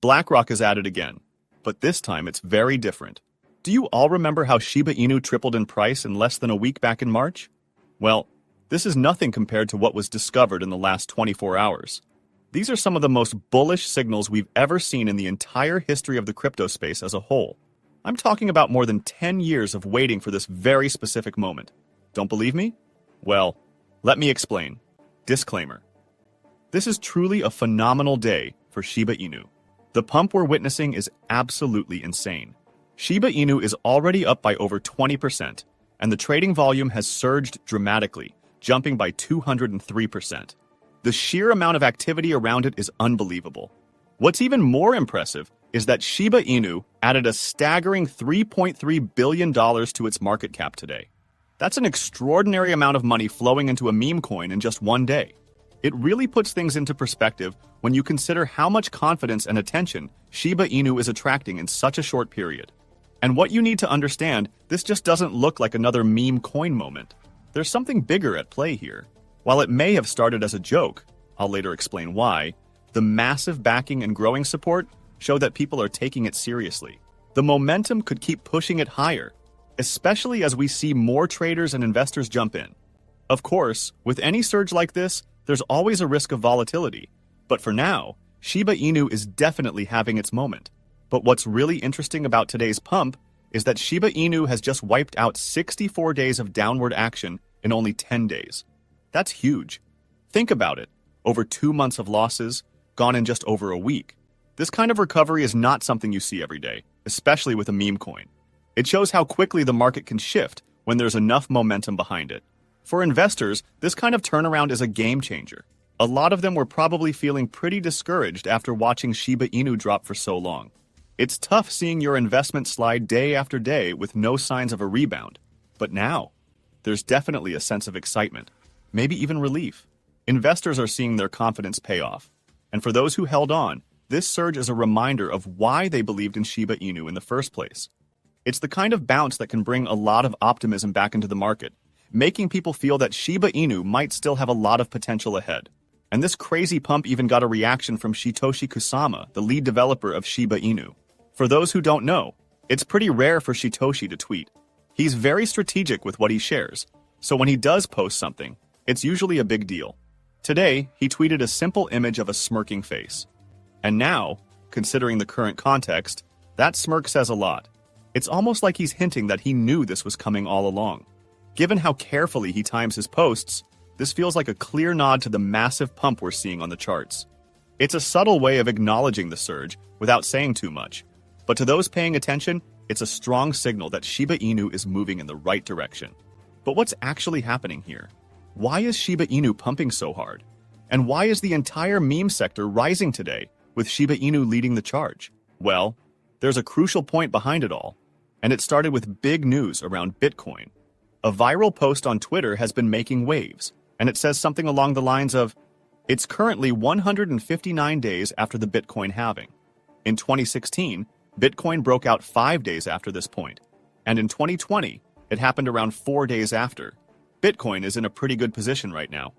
Blackrock is at it again, but this time it's very different. Do you all remember how Shiba Inu tripled in price in less than a week back in March? Well, this is nothing compared to what was discovered in the last 24 hours. These are some of the most bullish signals we've ever seen in the entire history of the crypto space as a whole. I'm talking about more than 10 years of waiting for this very specific moment. Don't believe me? Well, let me explain. Disclaimer. This is truly a phenomenal day for Shiba Inu. The pump we're witnessing is absolutely insane. Shiba Inu is already up by over 20%, and the trading volume has surged dramatically, jumping by 203%. The sheer amount of activity around it is unbelievable. What's even more impressive is that Shiba Inu added a staggering $3.3 billion to its market cap today. That's an extraordinary amount of money flowing into a meme coin in just one day. It really puts things into perspective when you consider how much confidence and attention Shiba Inu is attracting in such a short period. And what you need to understand, this just doesn't look like another meme coin moment. There's something bigger at play here. While it may have started as a joke, I'll later explain why, the massive backing and growing support show that people are taking it seriously. The momentum could keep pushing it higher, especially as we see more traders and investors jump in. Of course, with any surge like this, there's always a risk of volatility. But for now, Shiba Inu is definitely having its moment. But what's really interesting about today's pump is that Shiba Inu has just wiped out 64 days of downward action in only 10 days. That's huge. Think about it. Over 2 months of losses, gone in just over a week. This kind of recovery is not something you see every day, especially with a meme coin. It shows how quickly the market can shift when there's enough momentum behind it. For investors, this kind of turnaround is a game changer. A lot of them were probably feeling pretty discouraged after watching Shiba Inu drop for so long. It's tough seeing your investment slide day after day with no signs of a rebound. But now, there's definitely a sense of excitement, maybe even relief. Investors are seeing their confidence pay off. And for those who held on, this surge is a reminder of why they believed in Shiba Inu in the first place. It's the kind of bounce that can bring a lot of optimism back into the market, making people feel that Shiba Inu might still have a lot of potential ahead. And this crazy pump even got a reaction from Satoshi Kusama, the lead developer of Shiba Inu. For those who don't know, it's pretty rare for Satoshi to tweet. He's very strategic with what he shares, so when he does post something, it's usually a big deal. Today, he tweeted a simple image of a smirking face. And now, considering the current context, that smirk says a lot. It's almost like he's hinting that he knew this was coming all along. Given how carefully he times his posts, this feels like a clear nod to the massive pump we're seeing on the charts. It's a subtle way of acknowledging the surge without saying too much. But to those paying attention, it's a strong signal that Shiba Inu is moving in the right direction. But what's actually happening here? Why is Shiba Inu pumping so hard? And why is the entire meme sector rising today, with Shiba Inu leading the charge? Well, there's a crucial point behind it all, and it started with big news around Bitcoin. A viral post on Twitter has been making waves, and it says something along the lines of, "It's currently 159 days after the Bitcoin halving. In 2016, Bitcoin broke out 5 days after this point, and in 2020, it happened around 4 days after. Bitcoin is in a pretty good position right now."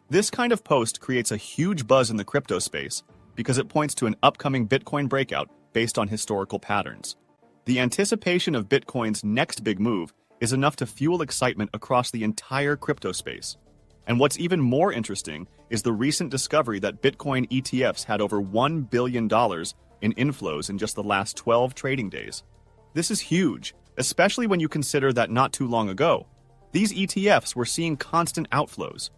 This kind of post creates a huge buzz in the crypto space because it points to an upcoming Bitcoin breakout based on historical patterns. The anticipation of Bitcoin's next big move is enough to fuel excitement across the entire crypto space. And what's even more interesting is the recent discovery that Bitcoin ETFs had over $1 billion in inflows in just the last 12 trading days. This is huge, especially when you consider that not too long ago, these ETFs were seeing constant outflows.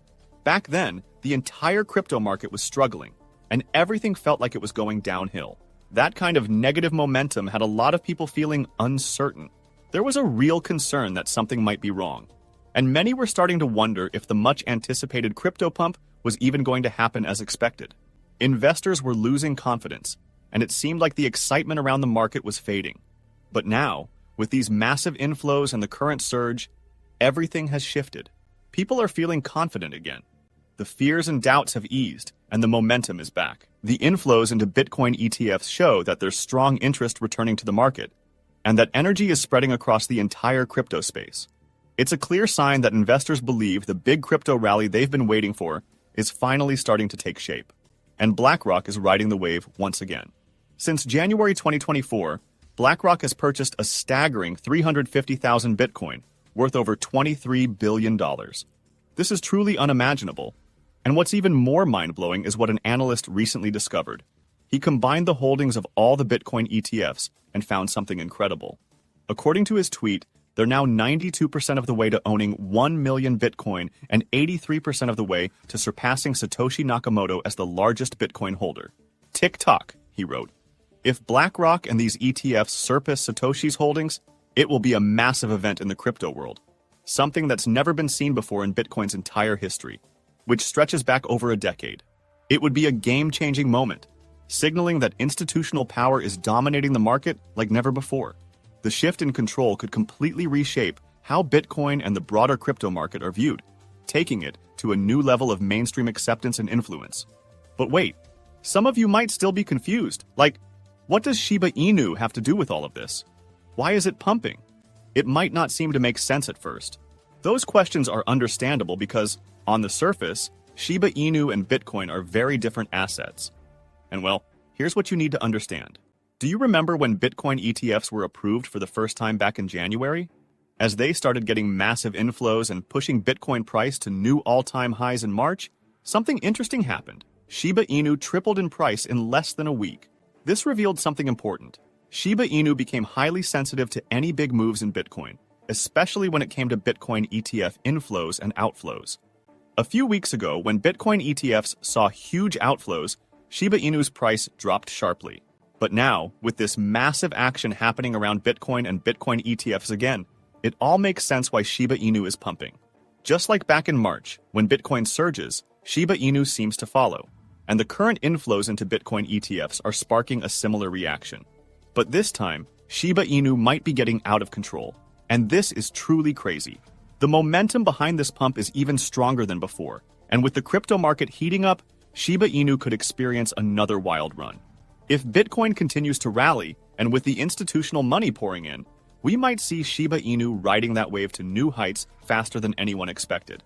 Back then, the entire crypto market was struggling, and everything felt like it was going downhill. That kind of negative momentum had a lot of people feeling uncertain. There was a real concern that something might be wrong, and many were starting to wonder if the much-anticipated crypto pump was even going to happen as expected. Investors were losing confidence, and it seemed like the excitement around the market was fading. But now, with these massive inflows and the current surge, everything has shifted. People are feeling confident again. The fears and doubts have eased, and the momentum is back. The inflows into Bitcoin ETFs show that there's strong interest returning to the market, and that energy is spreading across the entire crypto space. It's a clear sign that investors believe the big crypto rally they've been waiting for is finally starting to take shape. And Blackrock is riding the wave once again. Since January 2024, BlackRock has purchased a staggering 350,000 Bitcoin, worth over $23 billion. This is truly unimaginable. And what's even more mind-blowing is what an analyst recently discovered. He combined the holdings of all the Bitcoin ETFs and found something incredible. According to his tweet, they're now 92% of the way to owning 1 million Bitcoin and 83% of the way to surpassing Satoshi Nakamoto as the largest Bitcoin holder. Tick-tock, he wrote. If BlackRock and these ETFs surpass Satoshi's holdings, it will be a massive event in the crypto world. Something that's never been seen before in Bitcoin's entire history, which stretches back over a decade. It would be a game-changing moment, signaling that institutional power is dominating the market like never before. The shift in control could completely reshape how Bitcoin and the broader crypto market are viewed, taking it to a new level of mainstream acceptance and influence. But wait, some of you might still be confused. Like, what does Shiba Inu have to do with all of this? Why is it pumping? It might not seem to make sense at first. Those questions are understandable because, on the surface, Shiba Inu and Bitcoin are very different assets. And well, here's what you need to understand. Do you remember when Bitcoin ETFs were approved for the first time back in January? As they started getting massive inflows and pushing Bitcoin price to new all-time highs in March, something interesting happened. Shiba Inu tripled in price in less than a week. This revealed something important. Shiba Inu became highly sensitive to any big moves in Bitcoin, especially when it came to Bitcoin ETF inflows and outflows. A few weeks ago, when Bitcoin ETFs saw huge outflows, Shiba Inu's price dropped sharply. But now, with this massive action happening around Bitcoin and Bitcoin ETFs again, it all makes sense why Shiba Inu is pumping. Just like back in March, when Bitcoin surges, Shiba Inu seems to follow. And the current inflows into Bitcoin ETFs are sparking a similar reaction. But this time, Shiba Inu might be getting out of control. And this is truly crazy. The momentum behind this pump is even stronger than before. And with the crypto market heating up, Shiba Inu could experience another wild run. If Bitcoin continues to rally, and with the institutional money pouring in, we might see Shiba Inu riding that wave to new heights faster than anyone expected.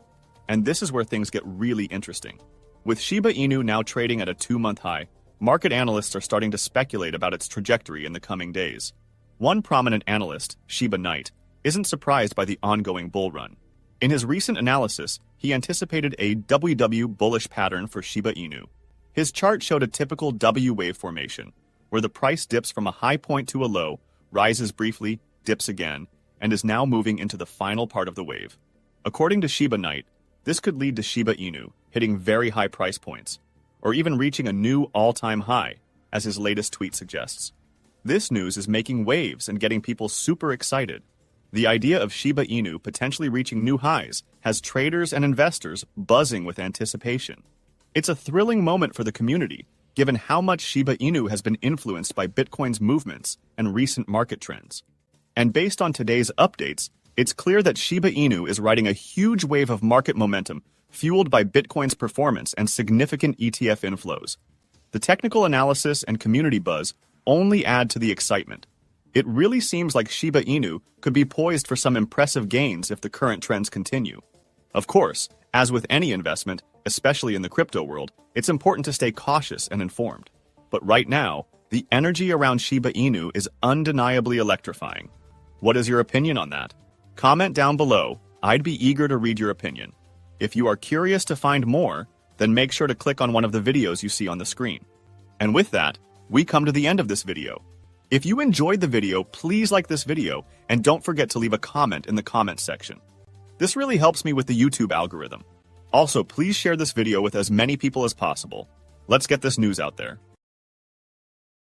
And this is where things get really interesting. With Shiba Inu now trading at a 2-month high, market analysts are starting to speculate about its trajectory in the coming days. One prominent analyst, Shiba Knight, isn't surprised by the ongoing bull run. In his recent analysis, he anticipated a WW bullish pattern for Shiba Inu. His chart showed a typical W wave formation, where the price dips from a high point to a low, rises briefly, dips again, and is now moving into the final part of the wave. According to Shiba Knight, this could lead to Shiba Inu hitting very high price points, or even reaching a new all-time high, as his latest tweet suggests. This news is making waves and getting people super excited. The idea of Shiba Inu potentially reaching new highs has traders and investors buzzing with anticipation. It's a thrilling moment for the community, given how much Shiba Inu has been influenced by Bitcoin's movements and recent market trends. And based on today's updates, it's clear that Shiba Inu is riding a huge wave of market momentum fueled by Bitcoin's performance and significant ETF inflows. The technical analysis and community buzz only add to the excitement. It really seems like Shiba Inu could be poised for some impressive gains if the current trends continue. Of course, as with any investment, especially in the crypto world, it's important to stay cautious and informed. But right now, the energy around Shiba Inu is undeniably electrifying. What is your opinion on that? Comment down below. I'd be eager to read your opinion. If you are curious to find more, then make sure to click on one of the videos you see on the screen. And with that, we come to the end of this video. If you enjoyed the video, please like this video and don't forget to leave a comment in the comments section. This really helps me with the YouTube algorithm. Also, please share this video with as many people as possible. Let's get this news out there.